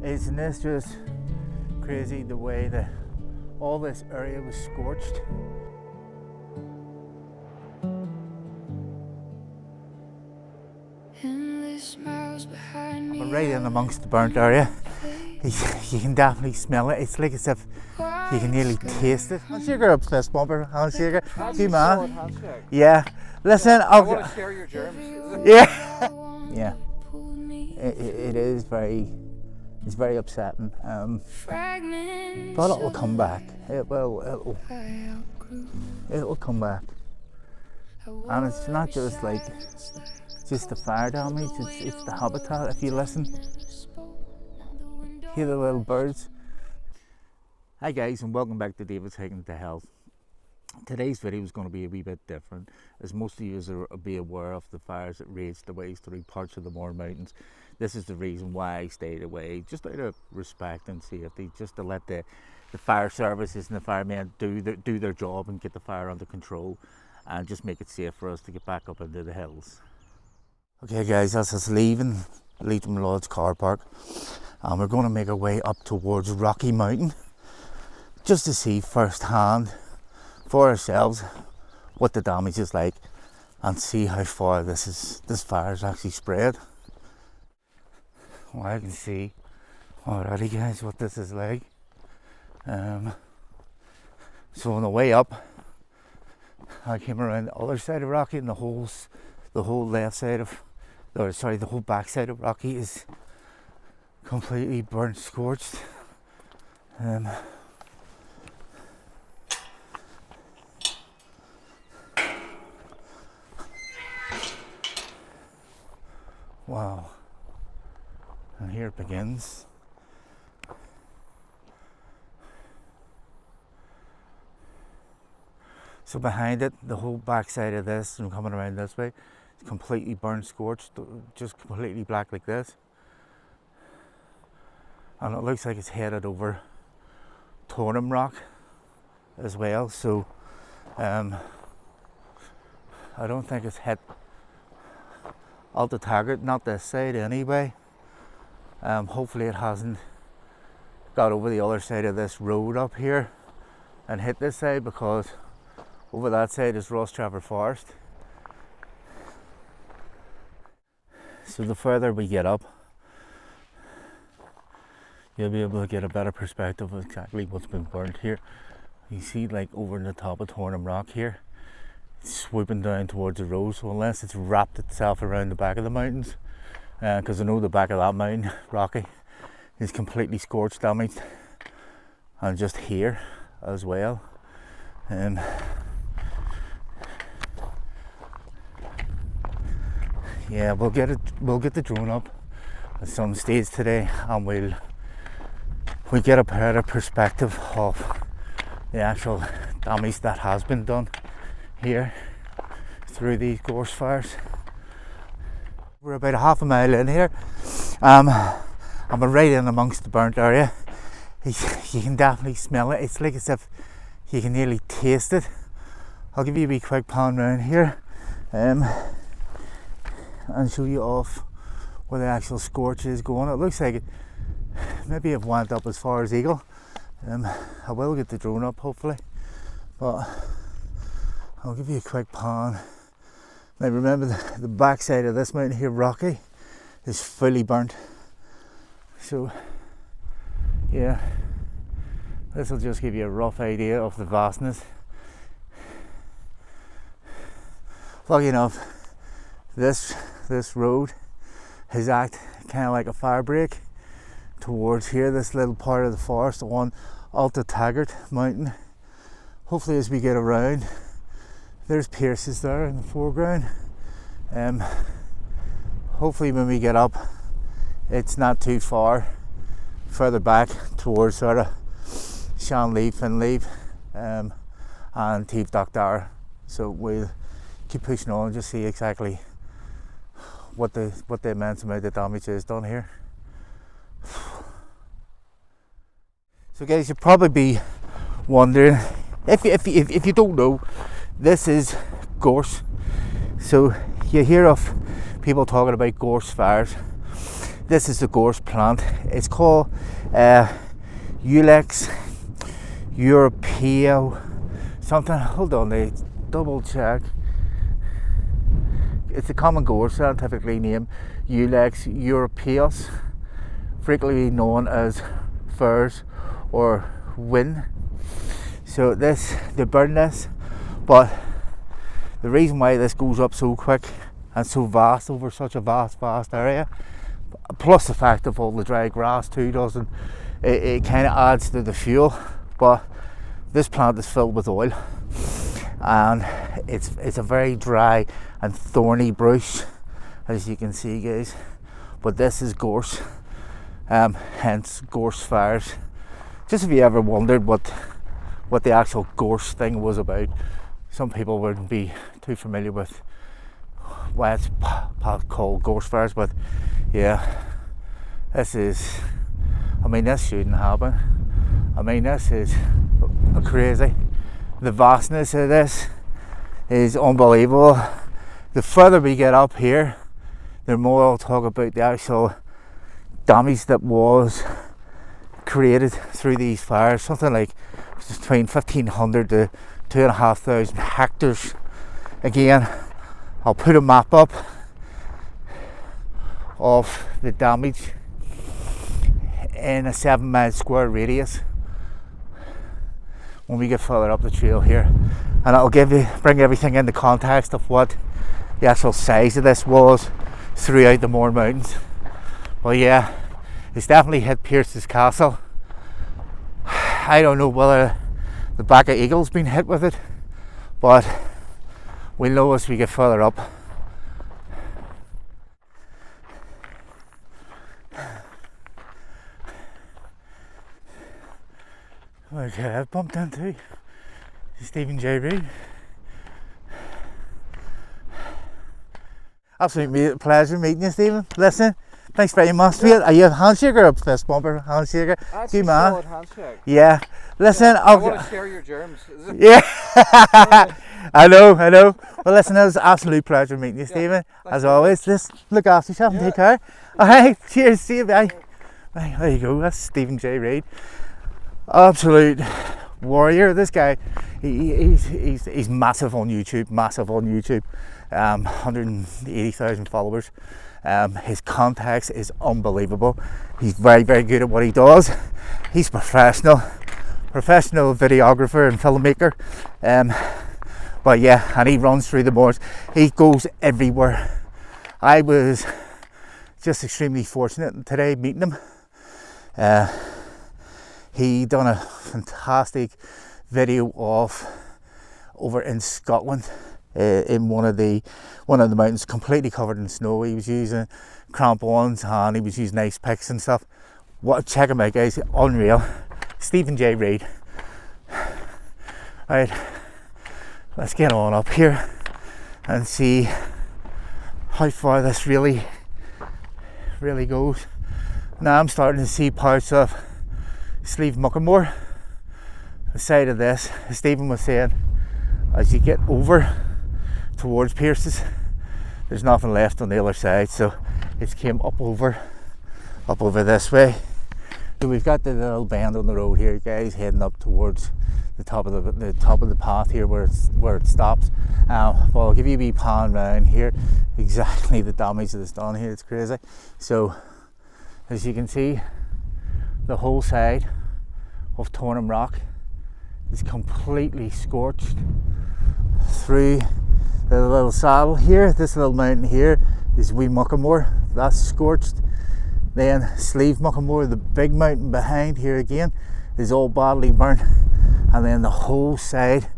Isn't this just crazy the way that all this area was scorched? I'm right in amongst the burnt area. You can definitely smell it. It's like as if you can nearly taste it. Handshake up fist bumper, handshake. Hey man. Yeah. Listen, I want to share your germs. Yeah. Yeah. It is very. It's very upsetting. But it will come back. It will. It'll come back. And it's not just like just the fire damage. It's the habitat. If you listen, hear the little birds. Hi guys, and welcome back to David's Hiking to Health. Today's video is going to be a wee bit different, as most of you will be aware of the fires that raged away through parts of the Mourne Mountains. This is the reason why I stayed away, just out of respect and safety, just to let the fire services and the firemen do their job and get the fire under control, and just make it safe for us to get back up into the hills. Okay guys, that's us leaving Leitrim Lodge Car Park, and we're going to make our way up towards Rocky Mountain, just to see firsthand for ourselves what the damage is like, and see how far this fire is actually spread. Well, I can see already guys what this is like. So on the way up, I came around the other side of Rocky, and the whole left side of, or sorry, the whole back side of Rocky is completely burnt, scorched. Wow. And here it begins. So behind it, the whole back side of this, and coming around this way, it's completely burnt, scorched, just completely black like this. And it looks like it's headed over Mourne Rock as well. So I don't think it's hit Altataggart, not this side anyway. Hopefully it hasn't got over the other side of this road up here and hit this side, because over that side is Rostrevor Forest. So the further we get up, you'll be able to get a better perspective of exactly what's been burnt here. You see, like over in the top of Mourne Rock here, it's swooping down towards the road. So unless it's wrapped itself around the back of the mountains, because I know the back of that mountain, Rocky, is completely scorched, damaged, and just here as well. Yeah, we'll get the drone up at some stage today, and we'll get a better perspective of the actual damage that has been done here through these gorse fires. We're about a half a mile in here. I'm right in amongst the burnt area. You can definitely smell it. It's like as if you can nearly taste it. I'll give you a wee quick pan round here, and show you off where the actual scorch is going. It looks like it maybe it went up as far as Eagle. I will get the drone up hopefully, but I'll give you a quick pan. Now remember, the back side of this mountain here, Rocky, is fully burnt. So yeah, this will just give you a rough idea of the vastness. Lucky enough, this road has acted kind of like a fire break towards here, this little part of the forest on Altataggart Mountain. Hopefully as we get around, there's pierces there in the foreground. Hopefully when we get up, it's not too far further back towards sort of Shanley, Finley, and Teeve Doctor. So we'll keep pushing on, just see exactly what the immense amount of damage is done here. So guys, you'll probably be wondering, if you don't know, this is Gorse. So you hear of people talking about gorse fires. This is the gorse plant. It's called Ulex europeo something. Hold on, they double check. It's a common gorse, scientifically named Ulex europaeus, frequently known as firs or whin. So they burn this, but the reason why this goes up so quick and so vast over such a vast area, plus the fact of all the dry grass too, it kind of adds to the fuel. But this plant is filled with oil, and it's a very dry and thorny brush, as you can see, guys. But this is gorse, hence gorse fires. Just if you ever wondered what the actual gorse thing was about, some people wouldn't be too familiar with why it's called gorse fires, but yeah, this shouldn't happen. I mean, this is crazy. The vastness of this is unbelievable. The further we get up here, the more I'll talk about the actual damage that was created through these fires. Something like between 1,500 to 2,500 hectares. Again, I'll put a map up of the damage in a 7-mile square radius when we get further up the trail here, and it'll bring everything into context of what the actual size of this was throughout the Mourne Mountains. Well, yeah, it's definitely hit Pierce's castle. I don't know whether the back of Eagle's been hit with it, but we'll know as we get further up. Okay, I've bumped into Stephen J. Reid. Absolute pleasure meeting you, Stephen. Listen, thanks very much, mate. Are you a handshaker or a fist bumper? Handshaker. Actually, good man. solid handshake. Yeah. Listen, I want to share your germs. Is it? Yeah. I know. Well, listen, it was an absolute pleasure meeting you, Stephen. As always, just look after yourself and take care. Alright, cheers, see you, bye. Right, there you go, that's Stephen J. Reid. Absolute warrior. This guy, he's massive on YouTube. 180,000 followers. His context is unbelievable. He's very good at what he does. He's professional videographer and filmmaker. But yeah, and he runs through the moors. He goes everywhere. I was just extremely fortunate today meeting him. He done a fantastic video of over in Scotland, in one of the mountains completely covered in snow. He was using crampons and he was using ice picks and stuff. Check him out, guys, unreal. Stephen J. Reid. Right, let's get on up here and see how far this really goes. Now I'm starting to see parts of Slieve Muckamore. The side of this, as Stephen was saying, as you get over towards Pierce's, there's nothing left on the other side, so it's came up over this way. So we've got the little bend on the road here, guys, heading up towards the top of the path here where it stops. Well, I'll give you a wee pan round here. Exactly the damage that's done here, it's crazy. So as you can see, the whole side of Tornham Rock is completely scorched. Through the little saddle here, this little mountain here is wee Muckamore, that's scorched. Then Slieve Muckamore, the big mountain behind here again, is all badly burnt. And then the whole side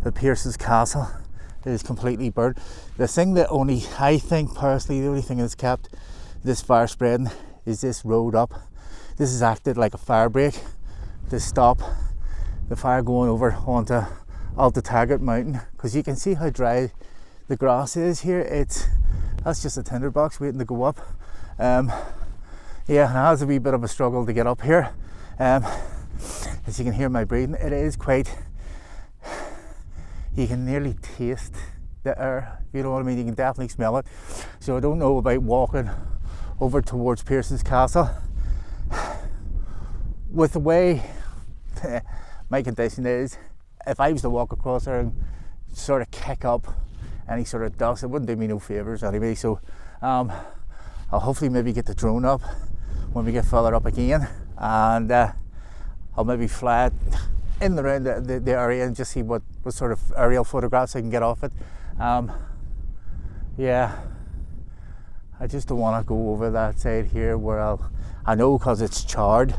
of Pierce's castle is completely burnt. The thing that I think personally, the only thing that's kept this fire spreading is this road up. This has acted like a fire break to stop the fire going over onto Altataggart Mountain, because you can see how dry the grass is here. That's just a tinderbox waiting to go up. Yeah, and it has a wee bit of a struggle to get up here. As you can hear my breathing, it is quite, you can nearly taste the air, you know what I mean, you can definitely smell it. So I don't know about walking over towards Pearson's Castle. With the way my condition is, if I was to walk across there and sort of kick up any sort of dust, it wouldn't do me no favours anyway. So I'll hopefully maybe get the drone up when we get further up again, and I'll maybe fly it in around the area and just see what sort of aerial photographs I can get off it. Yeah, I just don't want to go over that side here where I know because it's charred.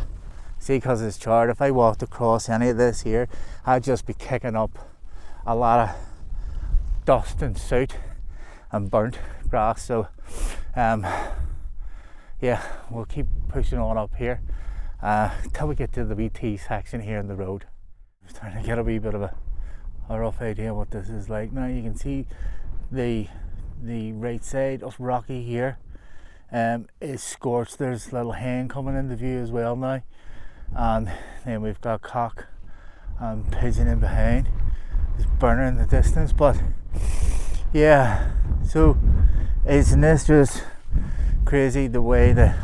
See, because it's charred, if I walked across any of this here, I'd just be kicking up a lot of dust and soot and burnt grass. So yeah, we'll keep pushing on up here till we get to the VT section here in the road. I'm starting to get a wee bit of a rough idea what this is like. Now you can see the right side of Rocky here is scorched. There's a little hen coming into view as well now, and then we've got cock and pigeon in behind. It's burning in the distance, but yeah, so isn't this just crazy the way that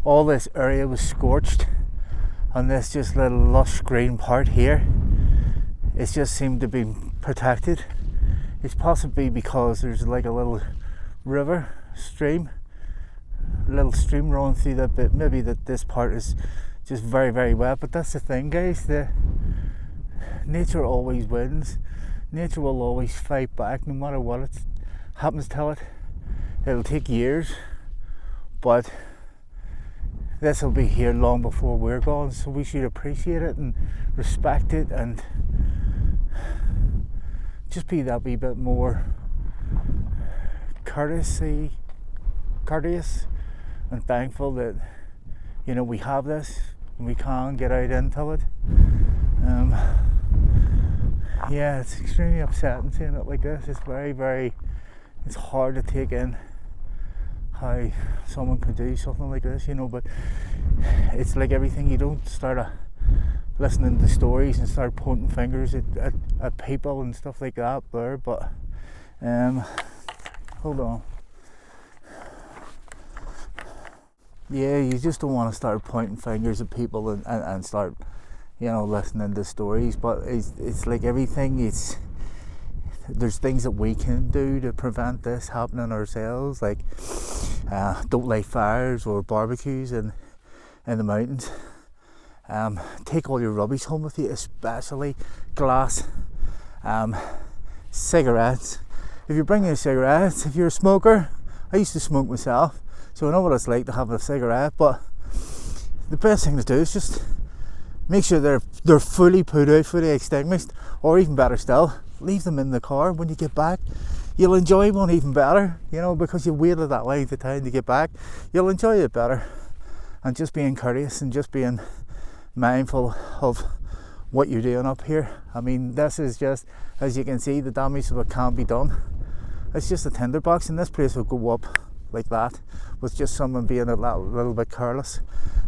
all this area was scorched, and this just little lush green part here, it just seemed to be protected. It's possibly because there's like a little river, little stream running through that bit. Maybe that this part is just very, very wet, but that's the thing, guys. The nature always wins. Nature will always fight back, no matter what it happens to it. It'll take years, but this will be here long before we're gone. So we should appreciate it and respect it, and just be that wee bit more courteous and thankful that, you know, we have this and we can get out into it. Yeah, it's extremely upsetting seeing it like this. It's very, very, it's hard to take in how someone could do something like this, you know, but it's like everything. You don't start listening to stories and start pointing fingers at people and stuff like that there, but hold on. Yeah, you just don't want to start pointing fingers at people and start, you know, listening to stories, but it's like everything. There's things that we can do to prevent this happening ourselves, like don't light fires or barbecues in the mountains. Take all your rubbish home with you, especially glass, cigarettes. If you're bringing cigarettes, if you're a smoker, I used to smoke myself, so I know what it's like to have a cigarette, but the best thing to do is just make sure they're fully put out, fully extinguished, or even better still, leave them in the car. When you get back, you'll enjoy one even better, you know, because you waited that length of time to get back. You'll enjoy it better. And just being courteous and just being mindful of what you're doing up here. I mean, this is just, as you can see, the damage that can be done. It's just a tinderbox, and this place will go up like that with just someone being a little bit careless.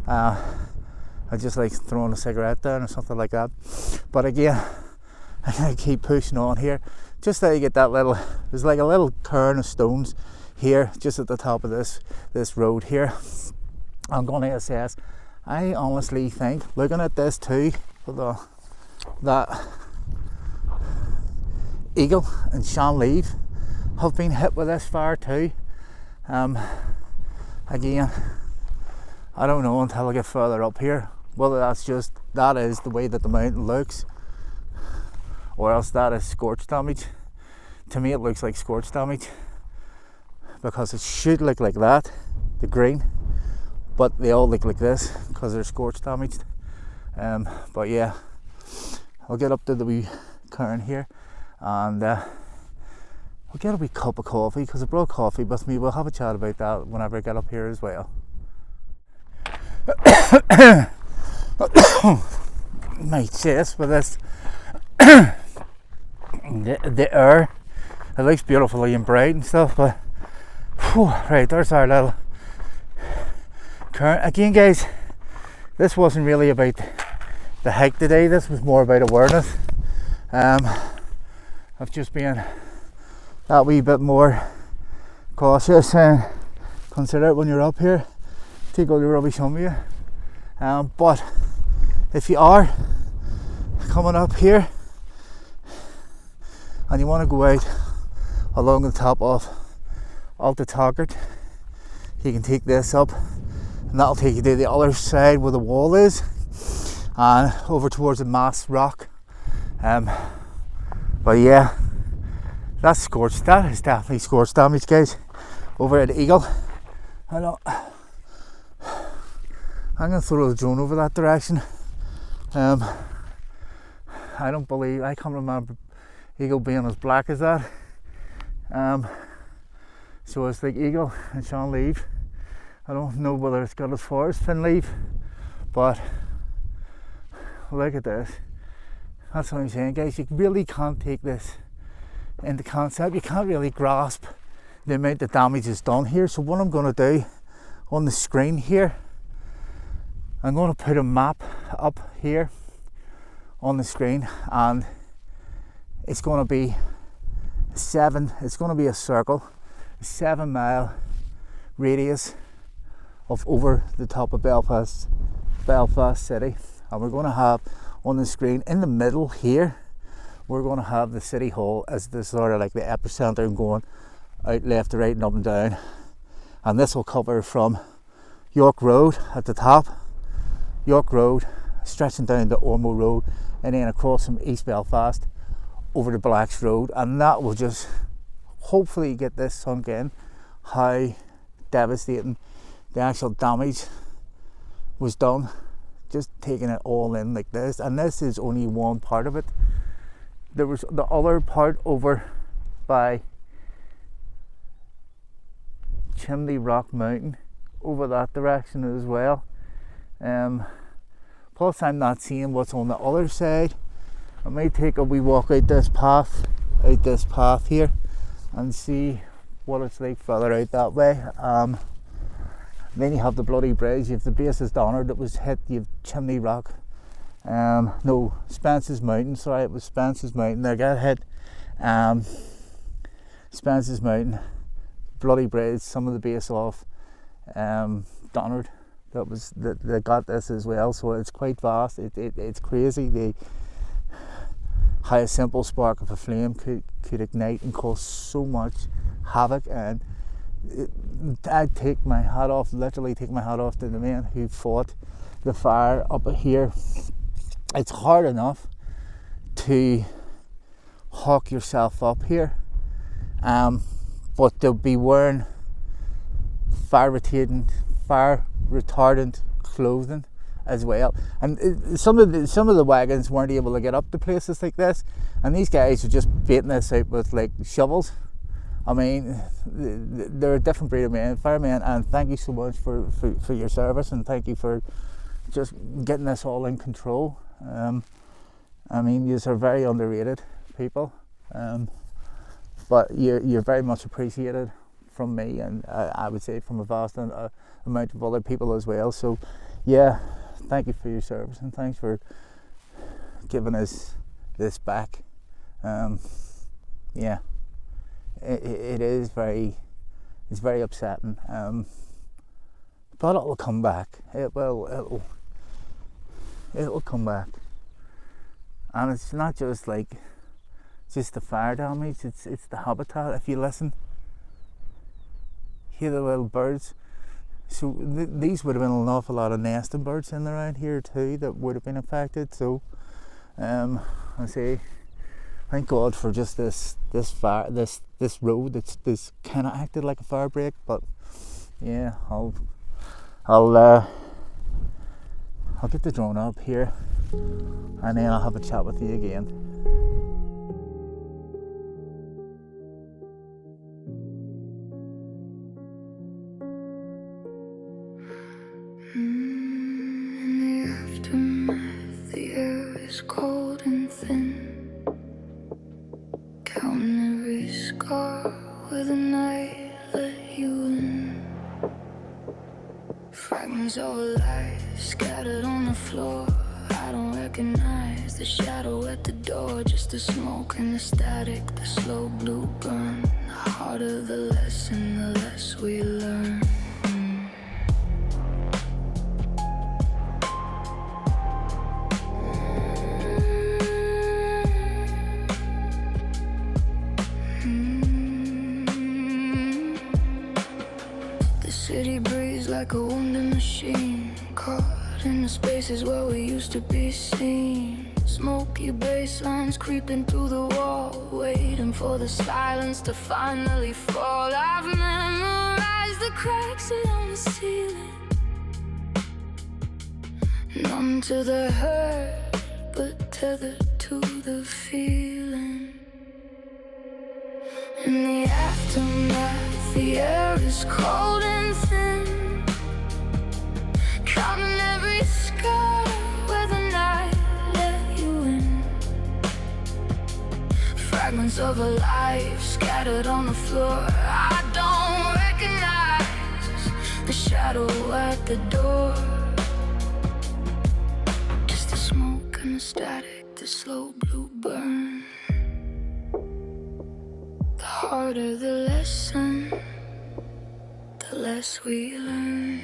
I just like throwing a cigarette down or something like that. But again, I'm going to keep pushing on here. Just that you get that little, there's like a little cairn of stones here, just at the top of this road here. I'm going to assess. I honestly think, looking at this too, that Eagle and Shanleave have been hit with this fire too. Again, I don't know until I get further up here whether that is the way that the mountain looks, or else that is scorch damage. To me it looks like scorch damage, because it should look like that, the green, but they all look like this because they're scorch damaged. But yeah, I'll get up to the wee cairn here, and I'll get a wee cup of coffee, because I brought coffee with me. We'll have a chat about that whenever I get up here as well. My chest with this the air, it looks beautifully and bright and stuff, but right, there's our little cairn. Again guys, this wasn't really about the hike today, this was more about awareness of just being that wee bit more cautious and consider it when you're up here. Take all the rubbish home with you. But if you are coming up here and you want to go out along the top of Altataggart, you can take this up, and that'll take you to the other side where the wall is, and over towards the Mass Rock. But yeah, that's scorched. That is definitely scorched damage, guys, over at Eagle. I know. I'm gonna throw the drone over that direction. I can't remember Eagle being as black as that. So it's like Eagle and Sean leave. I don't know whether it's got as far as Finn leave, but look at this. That's what I'm saying, guys. You really can't take this into concept. You can't really grasp the amount of damage is done here. So what I'm going to do on the screen here, I'm going to put a map up here on the screen, and it's going to be it's going to be a circle, a 7-mile radius of over the top of Belfast city, and we're going to have on the screen in the middle here, we're going to have the city hall as the sort of like the epicenter, and going out left to right and up and down, and this will cover from York Road at the top, York Road stretching down to Ormo Road, and then across from East Belfast over to Blacks Road, and that will just hopefully get this sunk in how devastating the actual damage was done, just taking it all in like this. And this is only one part of it. There was the other part over by Chimney Rock Mountain over that direction as well. Plus I'm not seeing what's on the other side. I might take a wee walk out this path here and see what it's like further out that way. Then you have the bloody bridge, you have the base of Donner that was hit, you have Chimney Rock, Spence's Mountain, sorry, it was Spence's Mountain that got hit. Spence's Mountain, bloody bridge, some of the base off Donner that got this as well, so it's quite vast. It's crazy how a simple spark of a flame could ignite and cause so much havoc. And I'd take my hat off, literally take my hat off to the men who fought the fire up here. It's hard enough to hawk yourself up here, but they'll be wearing fire retardant clothing as well, and some of the wagons weren't able to get up to places like this, and these guys are just baiting this out with like shovels. I mean, they're a different breed of firemen, and thank you so much for your service, and thank you for just getting this all in control. I mean, you are very underrated people, but you're very much appreciated from me, and I would say from a vast amount of other people as well. So yeah, thank you for your service, and thanks for giving us this back. Yeah, it is it's very upsetting, but it'll come back. It'll come back, and it's not just the fire damage. It's the habitat. If you listen, hear the little birds. So these would have been an awful lot of nesting birds in around here too that would have been affected. So I say thank God for just this fire, this road that's kind of acted like a fire break. But yeah, I'll get the drone up here, and then I'll have a chat with you again. In the aftermath, the air is cold and thin, counting every scar where the night let you in. Fragments of a life scattered on the floor. I don't recognize the shadow at the door, just the smoke and the static, the slow blue burn. The harder the lesson, the less we learn. like a wounded machine, caught in the spaces where we used to be seen. Smoky bass lines creeping through the wall, waiting for the silence to finally fall. I've memorized the cracks along the ceiling, numb to the hurt, but tethered to the feeling. In the aftermath, the air is cold and thin, counting every scar where the night let you in. Fragments of a life scattered on the floor. I don't recognize the shadow at the door, just the smoke and the static, the slow blue burn. The harder the lesson, the less we learn.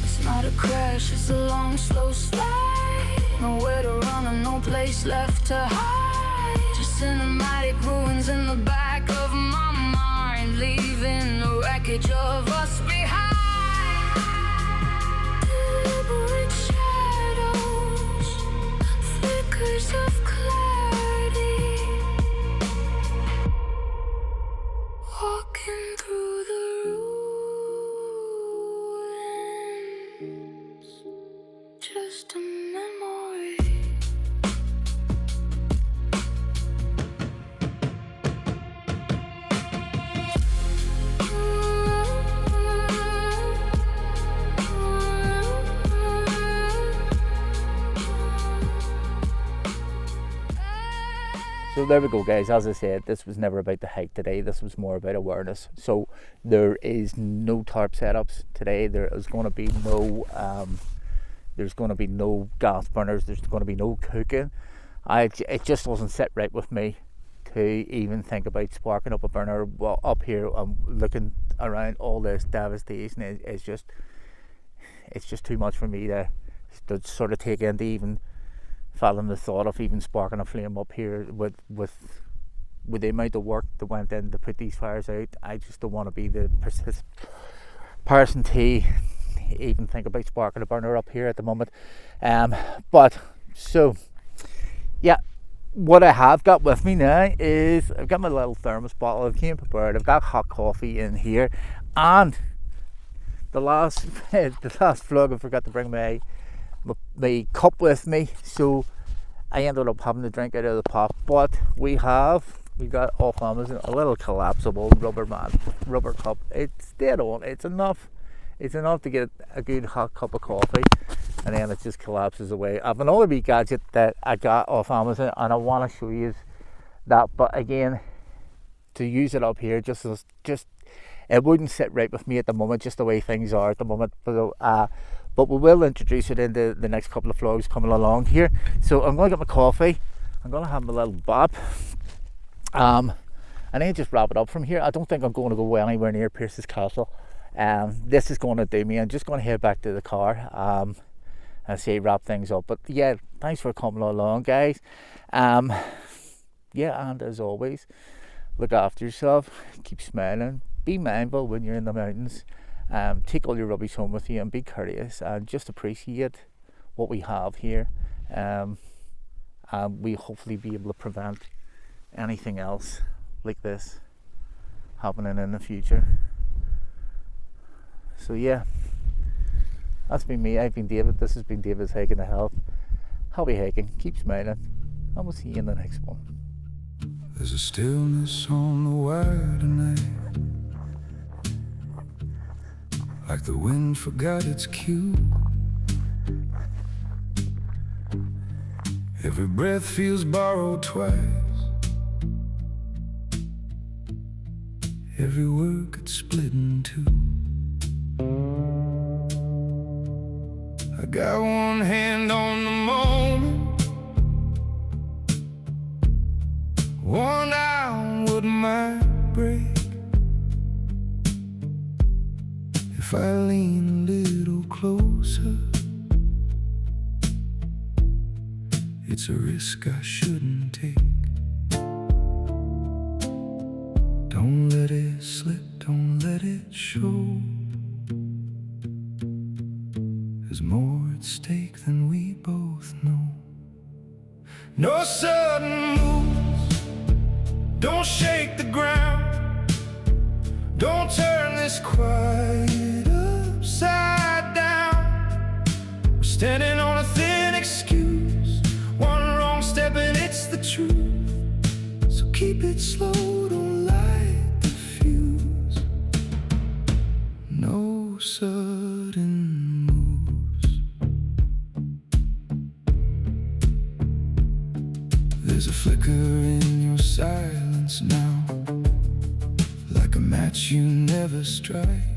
It's not a crash, it's a long, slow slide. Nowhere to run and no place left to hide. Just cinematic ruins in the back of my mind, leaving the wreckage of us behind. Deliberate shadows, flickers of clarity, walking through the ruins, just a memory. So there we go, guys. As I said, this was never about the hike today. This was more about awareness. So there is no tarp setups today. There is going to be no there's going to be no gas burners. There's going to be no cooking. It just doesn't sit right with me to even think about sparking up a burner. Well, up here I'm looking around all this devastation. It's just too much for me to sort of take in, to even fathom the thought of even sparking a flame up here with the amount of work that went in to put these fires out. I just don't want to be the person to even think about sparking a burner up here at the moment. But so yeah, what I have got with me now is I've got my little thermos bottle. I've came prepared. I've got hot coffee in here, and the last vlog I forgot to bring my cup with me, so I ended up having to drink out of the pot. But we got off Amazon a little collapsible rubber cup. It's dead on. It's enough to get a good hot cup of coffee, and then it just collapses away. I have another wee gadget that I got off Amazon, and I want to show you that. But again, to use it up here, just it wouldn't sit right with me at the moment, just the way things are at the moment. But we will introduce it in the next couple of vlogs coming along here. So I'm going to get my coffee. I'm going to have my little bop. And then just wrap it up from here. I don't think I'm going to go anywhere near Pierce's Castle. This is going to do me. I'm just going to head back to the car and say wrap things up. But yeah, thanks for coming along, guys. Yeah, and as always, look after yourself. Keep smiling. Be mindful when you're in the mountains. Take all your rubbish home with you and be courteous and just appreciate what we have here, and we hopefully be able to prevent anything else like this happening in the future. So yeah, that's been me. I've been David. This has been David's Hiking to Health. Happy hiking, keep smiling, and we'll see you in the next one. There's a stillness on the wire tonight, like the wind forgot its cue. Every breath feels borrowed twice, every word gets split in two. I got one hand on the moment, one eye on what might break. If I lean a little closer, it's a risk I shouldn't take. Don't Don't let it slip, don't let it show. There's more at stake than we both know. No sudden moves, don't shake the ground. Don't turn this quiet upside down. We're standing on a thin excuse. One wrong step and it's the truth. So keep it slow, don't light the fuse. No sudden moves. There's a flicker in your silence now, like a match you never strike.